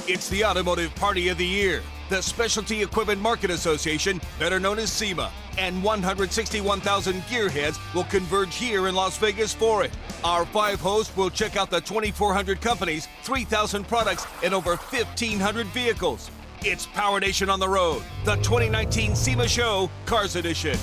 It's the Automotive Party of the Year. The Specialty Equipment Market Association, better known as SEMA, and 161,000 gearheads will converge here in Las Vegas for it. Our 5 hosts will check out the 2,400 companies, 3,000 products, and over 1,500 vehicles. It's PowerNation on the road, the 2019 SEMA Show, Cars Edition.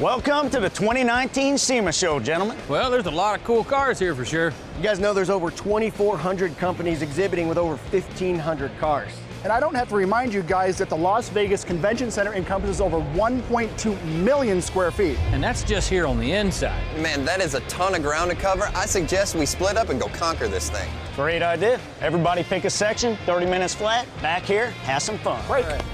Welcome to the 2019 SEMA Show, gentlemen. Well, there's a lot of cool cars here for sure. You guys know there's over 2,400 companies exhibiting with over 1,500 cars. And I don't have to remind you guys that the Las Vegas Convention Center encompasses over 1.2 million square feet. And that's just here on the inside. Man, that is a ton of ground to cover. I suggest we split up and go conquer this thing. Great idea. Everybody pick a section, 30 minutes flat. Back here, have some fun. Break. Right.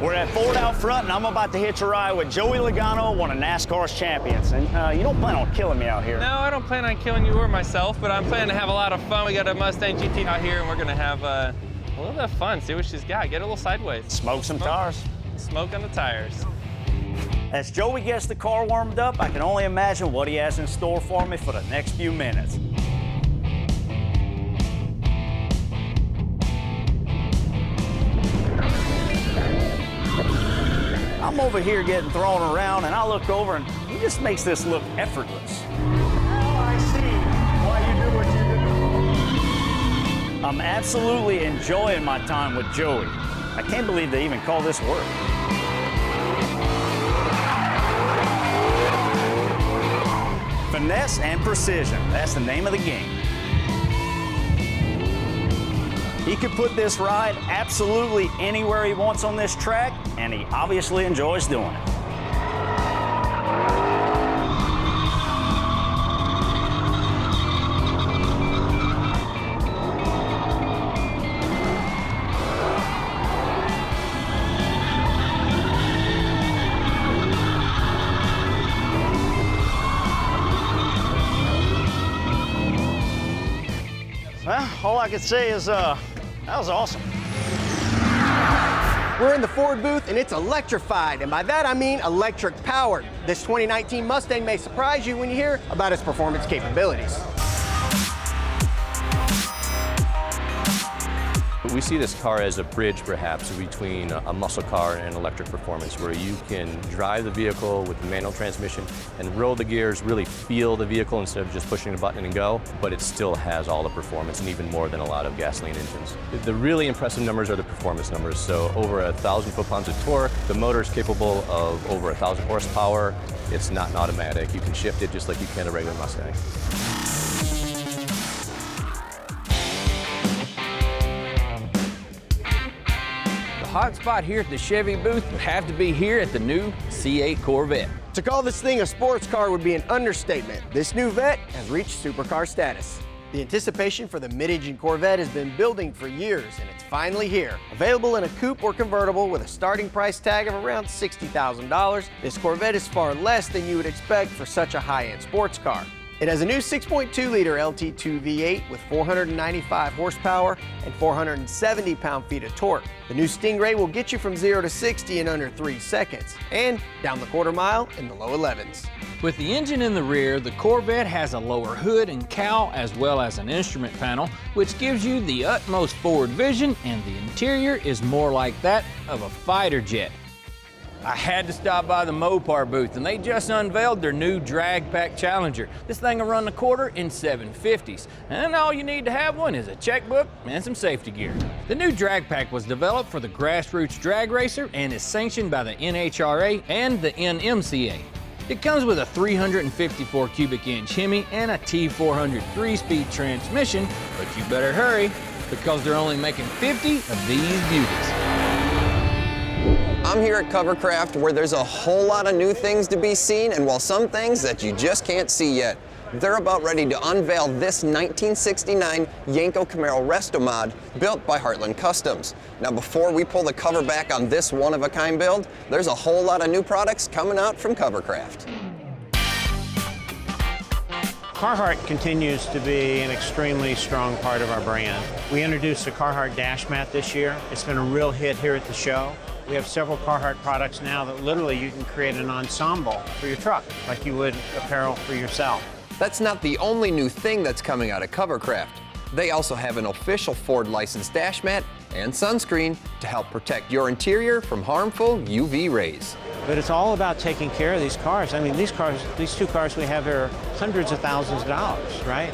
We're at Ford out front, and I'm about to hitch a ride with Joey Logano, one of NASCAR's champions. And you don't plan on killing me out here? No, I don't plan on killing you or myself, but I'm planning to have a lot of fun. We got a Mustang GT out here, and we're gonna have a little bit of fun, see what she's got, get a little sideways. Smoke some tires. Smoke on the tires. As Joey gets the car warmed up, I can only imagine what he has in store for me for the next few minutes. I'm over here getting thrown around, and I look over, and he just makes this look effortless. Now I see why you do what you do. I'm absolutely enjoying my time with Joey. I can't believe they even call this work. Finesse and precision, that's the name of the game. He could put this ride absolutely anywhere he wants on this track, and he obviously enjoys doing it. Well, all I can say is, that was awesome. We're in the Ford booth and it's electrified, and by that I mean electric powered. This 2019 Mustang may surprise you when you hear about its performance capabilities. We see this car as a bridge, perhaps, between a muscle car and electric performance, where you can drive the vehicle with the manual transmission and roll the gears, really feel the vehicle instead of just pushing a button and go, but it still has all the performance, and even more than a lot of gasoline engines. The really impressive numbers are the performance numbers, so over 1,000 foot-pounds of torque. The motor is capable of over 1,000 horsepower. It's not an automatic. You can shift it just like you can a regular Mustang. Hot spot here at the Chevy booth would have to be here at the new C8 Corvette. To call this thing a sports car would be an understatement. This new Vette has reached supercar status. The anticipation for the mid-engine Corvette has been building for years, and it's finally here. Available in a coupe or convertible with a starting price tag of around $60,000, this Corvette is far less than you would expect for such a high-end sports car. It has a new 6.2-liter LT2 V8 with 495 horsepower and 470 pound-feet of torque. The new Stingray will get you from 0 to 60 in under 3 seconds and down the quarter mile in the low 11s. With the engine in the rear, the Corvette has a lower hood and cowl as well as an instrument panel, which gives you the utmost forward vision, and the interior is more like that of a fighter jet. I had to stop by the Mopar booth, and they just unveiled their new drag pack Challenger. This thing will run the quarter in 750s, and all you need to have one is a checkbook and some safety gear. The new drag pack was developed for the grassroots drag racer and is sanctioned by the NHRA and the NMCA. It comes with a 354 cubic inch Hemi and a T400 3-speed transmission, but you better hurry because they're only making 50 of these beauties. I'm here at Covercraft, where there's a whole lot of new things to be seen, and while some things that you just can't see yet. They're about ready to unveil this 1969 Yenko Camaro Resto Mod built by Heartland Customs. Now, before we pull the cover back on this one-of-a-kind build, there's a whole lot of new products coming out from Covercraft. Carhartt continues to be an extremely strong part of our brand. We introduced the Carhartt dash mat this year. It's been a real hit here at the show. We have several Carhartt products now that literally you can create an ensemble for your truck, like you would apparel for yourself. That's not the only new thing that's coming out of Covercraft. They also have an official Ford licensed dash mat and sunscreen to help protect your interior from harmful UV rays. But it's all about taking care of these cars. I mean, these two cars we have here are hundreds of thousands of dollars, right?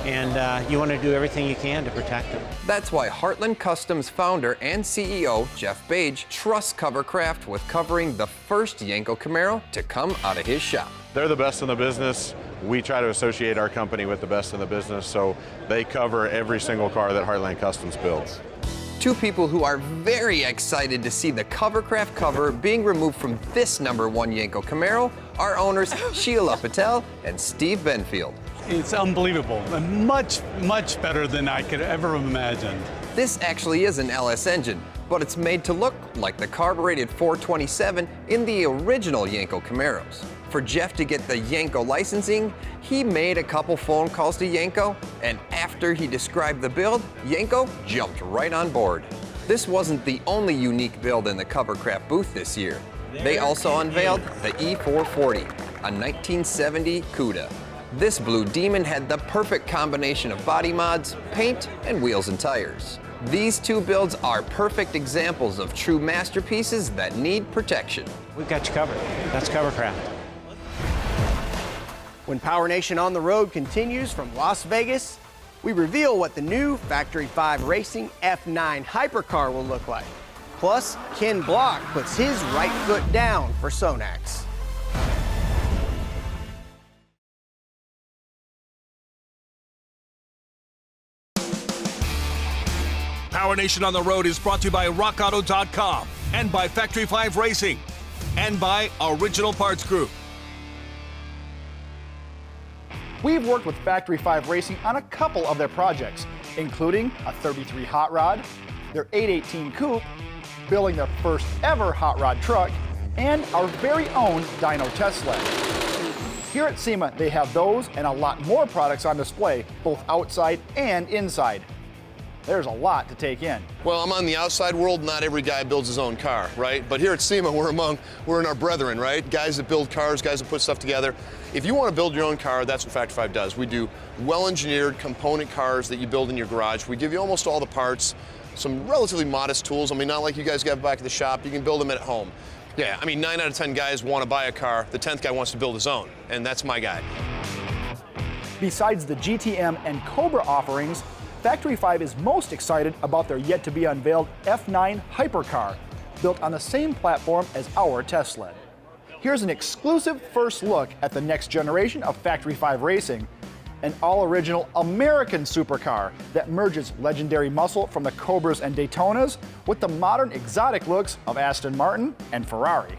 And you want to do everything you can to protect them. That's why Heartland Customs founder and CEO Jeff Bage trusts Covercraft with covering the first Yenko Camaro to come out of his shop. They're the best in the business. We try to associate our company with the best in the business, so they cover every single car that Heartland Customs builds. Two people who are very excited to see the Covercraft cover being removed from this #1 Yenko Camaro are owners Sheila Patel and Steve Benfield. It's unbelievable, much, much better than I could ever have imagined. This actually is an LS engine, but it's made to look like the carbureted 427 in the original Yenko Camaros. For Jeff to get the Yenko licensing, he made a couple phone calls to Yenko, and after he described the build, Yenko jumped right on board. This wasn't the only unique build in the Covercraft booth this year. They also unveiled the E440, a 1970 Cuda. This Blue Demon had the perfect combination of body mods, paint, and wheels and tires. These two builds are perfect examples of true masterpieces that need protection. We've got you covered. That's Covercraft. When PowerNation on the Road continues from Las Vegas, we reveal what the new Factory 5 Racing F9 hypercar will look like. Plus, Ken Block puts his right foot down for Sonax. PowerNation on the Road is brought to you by RockAuto.com and by Factory 5 Racing and by Original Parts Group. We've worked with Factory 5 Racing on a couple of their projects, including a 33 Hot Rod, their 818 Coupe, building their first ever hot rod truck, and our very own dyno test sled. Here at SEMA, they have those and a lot more products on display, both outside and inside. There's a lot to take in. Well, I'm on the outside world. Not every guy builds his own car, right? But here at SEMA, we're in our brethren, right? Guys that build cars, guys that put stuff together. If you want to build your own car, that's what Factory 5 does. We do well-engineered component cars that you build in your garage. We give you almost all the parts, some relatively modest tools. I mean, not like you guys got back at the shop. You can build them at home. Yeah, I mean, 9 out of 10 guys want to buy a car. The 10th guy wants to build his own, and that's my guy. Besides the GTM and Cobra offerings, Factory 5 is most excited about their yet-to-be-unveiled F9 hypercar, built on the same platform as our test sled. Here's an exclusive first look at the next generation of Factory 5 Racing, an all-original American supercar that merges legendary muscle from the Cobras and Daytonas with the modern exotic looks of Aston Martin and Ferrari.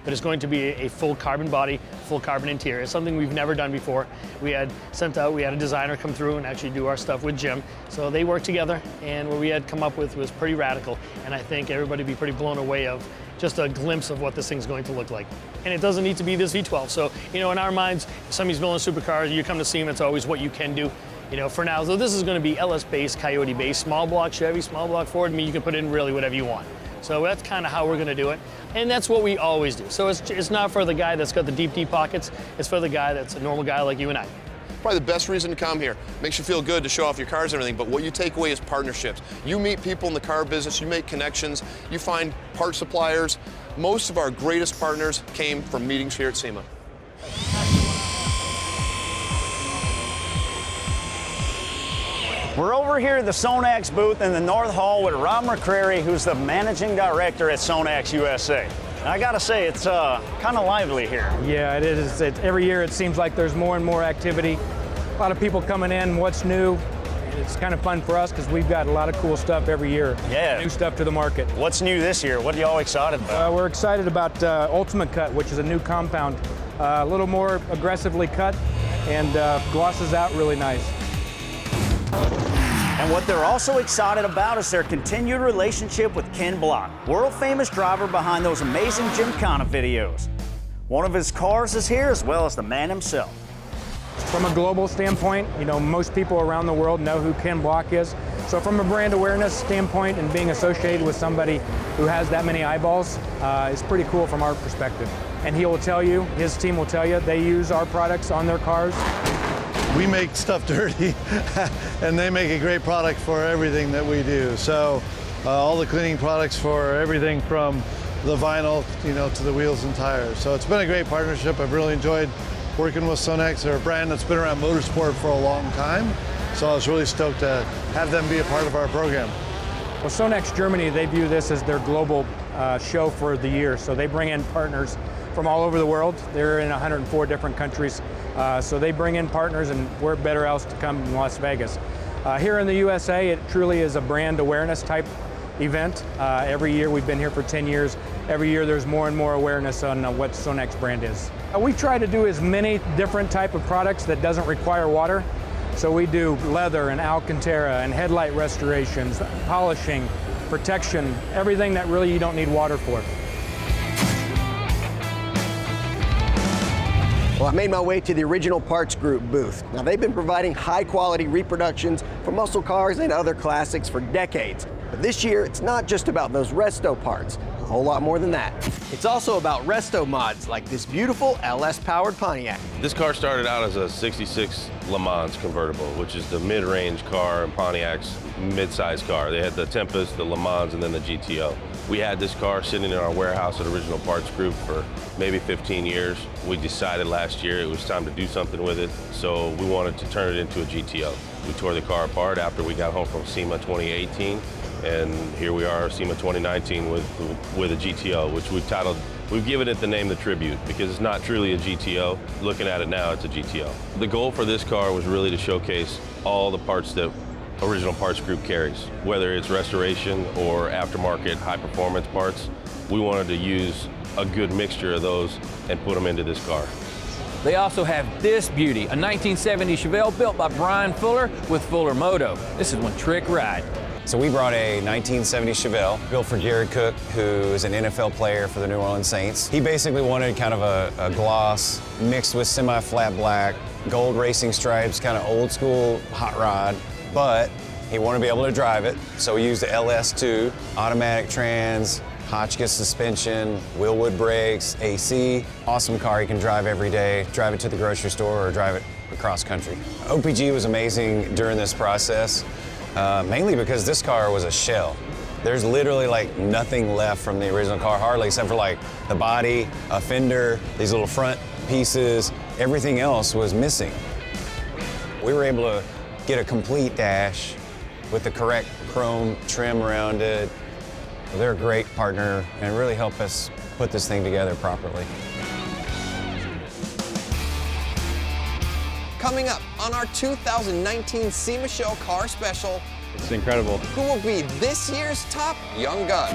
But it's going to be a full carbon body, full carbon interior. It's something we've never done before. We had a designer come through and actually do our stuff with Jim. So they worked together, and what we had come up with was pretty radical. And I think everybody would be pretty blown away of just a glimpse of what this thing's going to look like. And it doesn't need to be this V12. So, you know, in our minds, if somebody's building a supercar, you come to see them, it's always what you can do. You know, for now, so this is going to be LS-based, Coyote-based, small block Chevy, small block Ford. I mean, you can put in really whatever you want. So that's kind of how we're going to do it. And that's what we always do. So it's not for the guy that's got the deep, deep pockets. It's for the guy that's a normal guy like you and I. Probably the best reason to come here. Makes you feel good to show off your cars and everything, but what you take away is partnerships. You meet people in the car business, you make connections, you find part suppliers. Most of our greatest partners came from meetings here at SEMA. We're over here at the Sonax booth in the North Hall with Rob McCrary, who's the managing director at Sonax USA. And I gotta say, it's kind of lively here. Yeah, it is. Every year it seems like there's more and more activity. A lot of people coming in, what's new. It's kind of fun for us because we've got a lot of cool stuff every year. Yeah. New stuff to the market. What's new this year? What are y'all excited about? We're excited about Ultimate Cut, which is a new compound. A little more aggressively cut and glosses out really nice. And what they're also excited about is their continued relationship with Ken Block, world-famous driver behind those amazing Gymkhana videos. One of his cars is here, as well as the man himself. From a global standpoint, you know, most people around the world know who Ken Block is. So from a brand awareness standpoint and being associated with somebody who has that many eyeballs is pretty cool from our perspective. And he will tell you, his team will tell you, they use our products on their cars. We make stuff dirty, and they make a great product for everything that we do. So all the cleaning products for everything from the vinyl, you know, to the wheels and tires. So it's been a great partnership. I've really enjoyed working with Sonax. They're a brand that's been around motorsport for a long time. So I was really stoked to have them be a part of our program. Well, Sonax Germany, they view this as their global show for the year. So they bring in partners from all over the world. They're in 104 different countries. So they bring in partners, and where better else to come in Las Vegas. Here in the USA, it truly is a brand awareness type event. Every year, we've been here for 10 years. Every year there's more and more awareness on what Sonax brand is. We try to do as many different type of products that doesn't require water. So we do leather and Alcantara and headlight restorations, polishing, protection, everything that really you don't need water for. Well, I made my way to the Original Parts Group booth. Now, they've been providing high-quality reproductions for muscle cars and other classics for decades. But this year, it's not just about those resto parts. A whole lot more than that. It's also about resto mods, like this beautiful LS-powered Pontiac. This car started out as a 66 Le Mans convertible, which is the mid-range car in Pontiac's mid-size car. They had the Tempest, the Le Mans, and then the GTO. We had this car sitting in our warehouse at Original Parts Group for maybe 15 years. We decided last year it was time to do something with it, so we wanted to turn it into a GTO. We tore the car apart after we got home from SEMA 2018, and here we are, SEMA 2019 with a GTO, which we've given it the name The Tribute because it's not truly a GTO. Looking at it now, it's a GTO. The goal for this car was really to showcase all the parts that Original Parts Group carries, whether it's restoration or aftermarket high-performance parts. We wanted to use a good mixture of those and put them into this car. They also have this beauty, a 1970 Chevelle built by Brian Fuller with Fuller Moto. This is one trick ride. So we brought a 1970 Chevelle built for Gary Cook, who is an NFL player for the New Orleans Saints. He basically wanted kind of a gloss mixed with semi-flat black, gold racing stripes, kind of old school hot rod, but he wanted to be able to drive it. So we used the LS2, automatic trans, Hotchkiss suspension, Willwood brakes, AC. Awesome car you can drive every day, drive it to the grocery store or drive it across country. OPG was amazing during this process. Mainly because this car was a shell. There's literally like nothing left from the original car, hardly, except for like the body, a fender, these little front pieces. Everything else was missing. We were able to get a complete dash with the correct chrome trim around it. They're a great partner and really help us put this thing together properly. Coming up on our 2019 SEMA Show Car Special, it's incredible. Who will be this year's top young gun?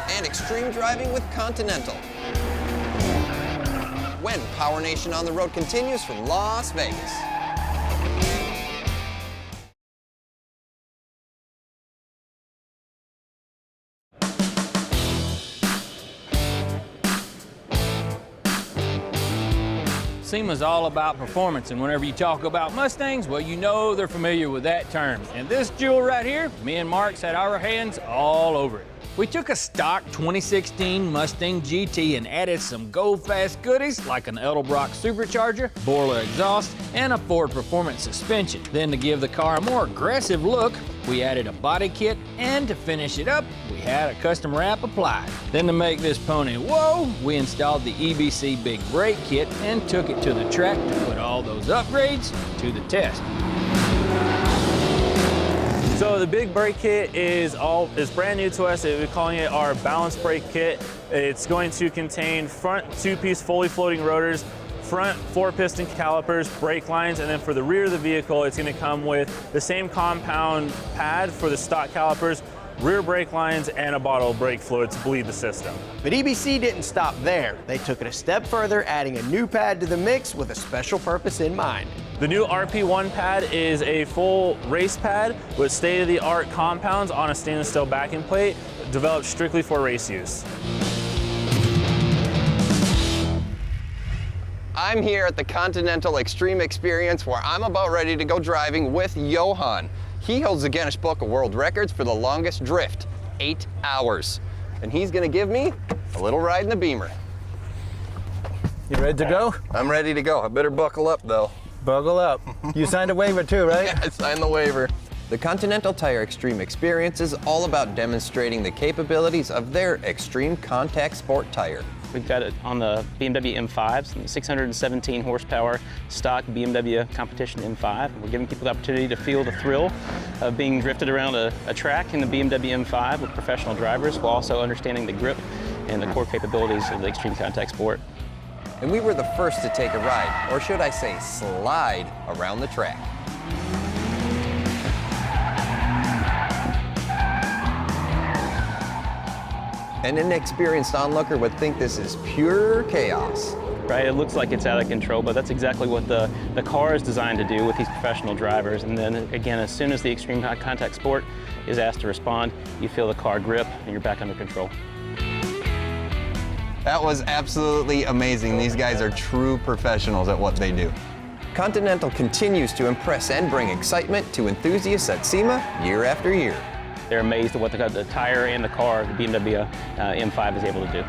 And extreme driving with Continental. When PowerNation on the Road continues from Las Vegas. SEMA's all about performance, and whenever you talk about Mustangs, well, you know they're familiar with that term. And this jewel right here, me and Mark's had our hands all over it. We took a stock 2016 Mustang GT and added some go-fast goodies like an Edelbrock supercharger, Borla exhaust, and a Ford Performance suspension. Then to give the car a more aggressive look, we added a body kit, and to finish it up, we had a custom wrap applied. Then to make this pony whoa, we installed the EBC Big Brake Kit and took it to the track to put all those upgrades to the test. So the Big Brake Kit is brand new to us. We're calling it our Balance Brake Kit. It's going to contain front 2-piece fully floating rotors, front 4-piston calipers, brake lines, and then for the rear of the vehicle, it's going to come with the same compound pad for the stock calipers, rear brake lines, and a bottle of brake fluid to bleed the system. But EBC didn't stop there. They took it a step further, adding a new pad to the mix with a special purpose in mind. The new RP1 pad is a full race pad with state-of-the-art compounds on a stainless steel backing plate, developed strictly for race use. I I'm here at the Continental Extreme Experience where I'm about ready to go driving with Johan. He holds the Guinness Book of World Records for the longest drift, 8 hours. And he's gonna give me a little ride in the Beamer. You ready to go? I'm ready to go. I better buckle up though. Buckle up. You signed a waiver too, right? Yeah, I signed the waiver. The Continental Tire Extreme Experience is all about demonstrating the capabilities of their extreme contact sport tire. We've got it on the BMW M5s, the 617 horsepower stock BMW competition M5. We're giving people the opportunity to feel the thrill of being drifted around a track in the BMW M5 with professional drivers, while also understanding the grip and the core capabilities of the extreme contact sport. And we were the first to take a ride, or should I say slide, around the track. And an experienced onlooker would think this is pure chaos. Right, it looks like it's out of control, but that's exactly what the car is designed to do with these professional drivers. And then again, as soon as the extreme contact sport is asked to respond, you feel the car grip and you're back under control. That was absolutely amazing. These guys are true professionals at what they do. Continental continues to impress and bring excitement to enthusiasts at SEMA year after year. They're amazed at what the tire and the car, the BMW M5 is able to do.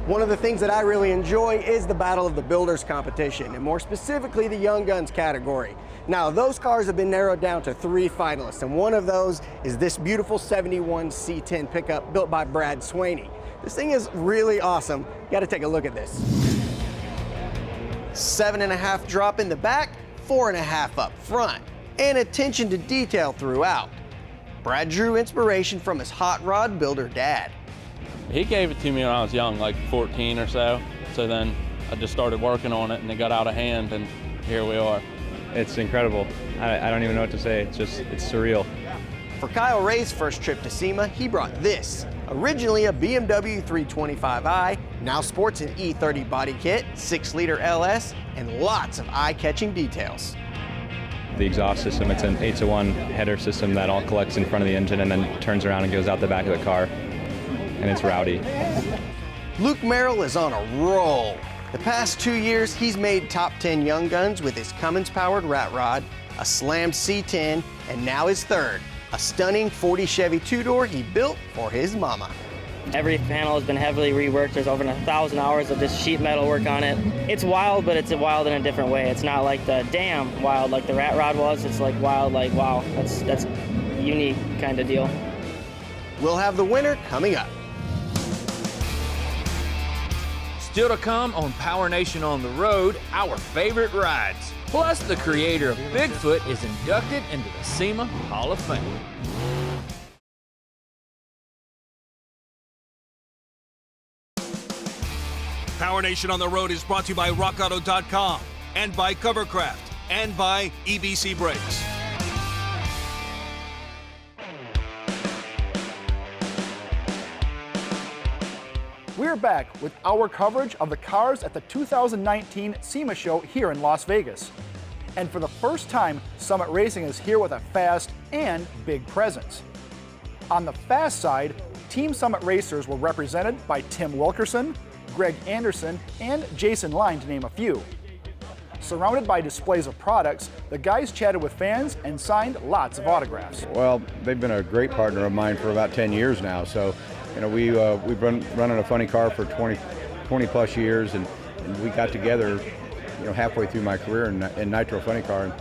One of the things that I really enjoy is the Battle of the Builders competition, and more specifically the Young Guns category. Now, those cars have been narrowed down to 3 finalists, and one of those is this beautiful 71 C10 pickup built by Brad Swaney. This thing is really awesome. You gotta take a look at this. 7.5 drop in the back, 4.5 up front, and attention to detail throughout. Brad drew inspiration from his hot rod builder dad. He gave it to me when I was young, like 14 or so. So then I just started working on it and it got out of hand and here we are. It's incredible. I don't even know what to say. It's surreal. For Kyle Ray's first trip to SEMA, he brought this. Originally a BMW 325i, now sports an E30 body kit, 6-liter LS, and lots of eye-catching details. The exhaust system, it's an 8-to-1 header system that all collects in front of the engine and then turns around and goes out the back of the car. And it's rowdy. Luke Merrill is on a roll. The past 2 years, he's made top 10 Young Guns with his Cummins-powered rat rod, a slammed C10, and now his third, a stunning 40 Chevy two-door he built for his mama. Every panel has been heavily reworked. There's over 1,000 hours of just sheet metal work on it. It's wild, but it's wild in a different way. It's not like the damn wild like the rat rod was. It's like wild, like wow, that's unique kind of deal. We'll have the winner coming up. Still to come on PowerNation on the Road, our favorite rides. Plus, the creator of Bigfoot is inducted into the SEMA Hall of Fame. PowerNation on the Road is brought to you by RockAuto.com and by Covercraft and by EBC Brakes. We're back with our coverage of the cars at the 2019 SEMA show here in Las Vegas. And for the first time, Summit Racing is here with a fast and big presence. On the fast side, Team Summit racers were represented by Tim Wilkerson, Greg Anderson, and Jason Line, to name a few. Surrounded by displays of products, the guys chatted with fans and signed lots of autographs. Well, they've been a great partner of mine for about 10 years now, so you know, we've been running a funny car for 20 plus years, and we got together, you know, halfway through my career in Nitro Funny Car, and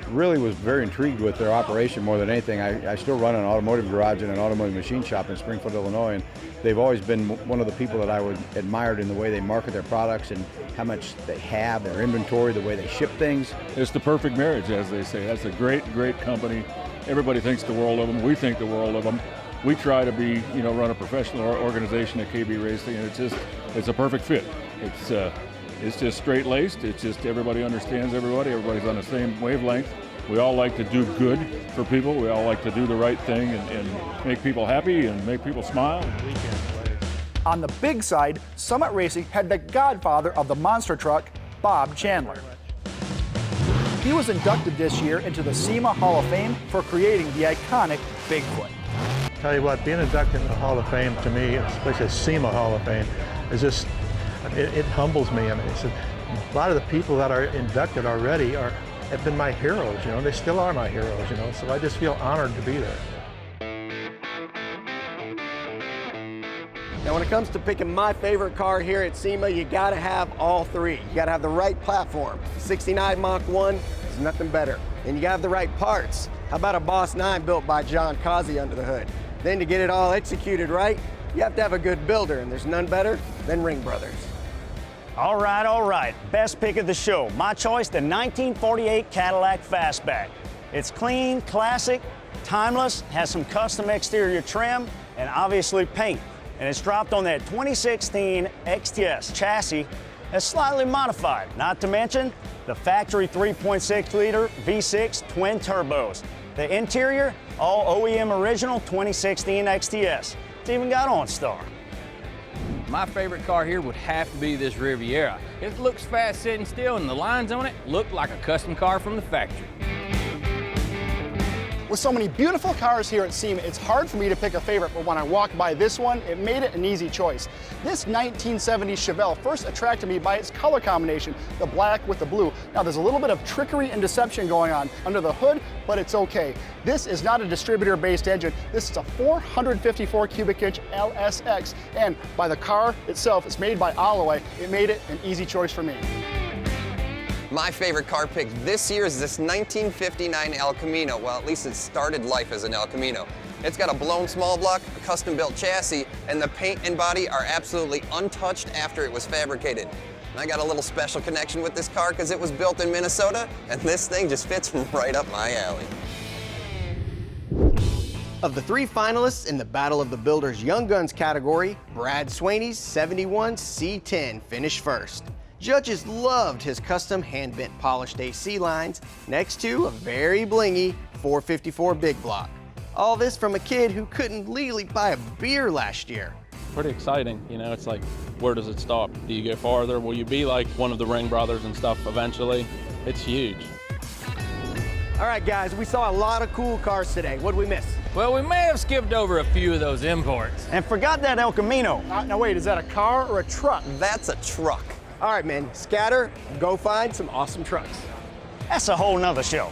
really was very intrigued with their operation more than anything. I still run an automotive garage and an automotive machine shop in Springfield, Illinois, and they've always been one of the people that I admired in the way they market their products and how much they have, their inventory, the way they ship things. It's the perfect marriage, as they say. That's a great, great company. Everybody thinks the world of them. We think the world of them. We try to be, you know, run a professional organization at KB Racing, and it's a perfect fit. It's just straight-laced. It's just everybody understands everybody. Everybody's on the same wavelength. We all like to do good for people. We all like to do the right thing and make people happy and make people smile. On the big side, Summit Racing had the godfather of the monster truck, Bob Chandler. He was inducted this year into the SEMA Hall of Fame for creating the iconic Bigfoot. Tell you what, being inducted in the Hall of Fame to me, especially SEMA Hall of Fame, it humbles me. I mean, a lot of the people that are inducted already have been my heroes, you know, they still are my heroes, you know, so I just feel honored to be there. Now, when it comes to picking my favorite car here at SEMA, you gotta have all three. You gotta have the right platform. 69 Mach 1 is nothing better. And you gotta have the right parts. How about a Boss 9 built by John Causey under the hood? Then to get it all executed right, you have to have a good builder, and there's none better than Ring Brothers. All right. Best pick of the show. My choice, the 1948 Cadillac Fastback. It's clean, classic, timeless, has some custom exterior trim, and obviously paint. And it's dropped on that 2016 XTS chassis that's slightly modified, not to mention the factory 3.6-liter V6 twin turbos. The interior, all OEM original 2016 XTS. It's even got OnStar. My favorite car here would have to be this Riviera. It looks fast sitting still, and the lines on it look like a custom car from the factory. With so many beautiful cars here at SEMA, it's hard for me to pick a favorite, but when I walked by this one, it made it an easy choice. This 1970 Chevelle first attracted me by its color combination, the black with the blue. Now, there's a little bit of trickery and deception going on under the hood, but it's okay. This is not a distributor-based engine. This is a 454 cubic inch LSX, and by the car itself, it's made by Alloway. It made it an easy choice for me. My favorite car pick this year is this 1959 El Camino. Well, at least it started life as an El Camino. It's got a blown small block, a custom-built chassis, and the paint and body are absolutely untouched after it was fabricated. And I got a little special connection with this car because it was built in Minnesota, and this thing just fits right up my alley. Of the three finalists in the Battle of the Builders Young Guns category, Brad Swaney's 71 C10 finished first. Judges loved his custom hand-bent polished AC lines next to a very blingy 454 big block. All this from a kid who couldn't legally buy a beer last year. Pretty exciting, you know, it's like, where does it stop? Do you go farther? Will you be like one of the Ring Brothers and stuff eventually? It's huge. All right, guys, we saw a lot of cool cars today. What did we miss? Well, we may have skipped over a few of those imports. And forgot that El Camino. Now wait, is that a car or a truck? That's a truck. All right, man, scatter, go find some awesome trucks. That's a whole nother show.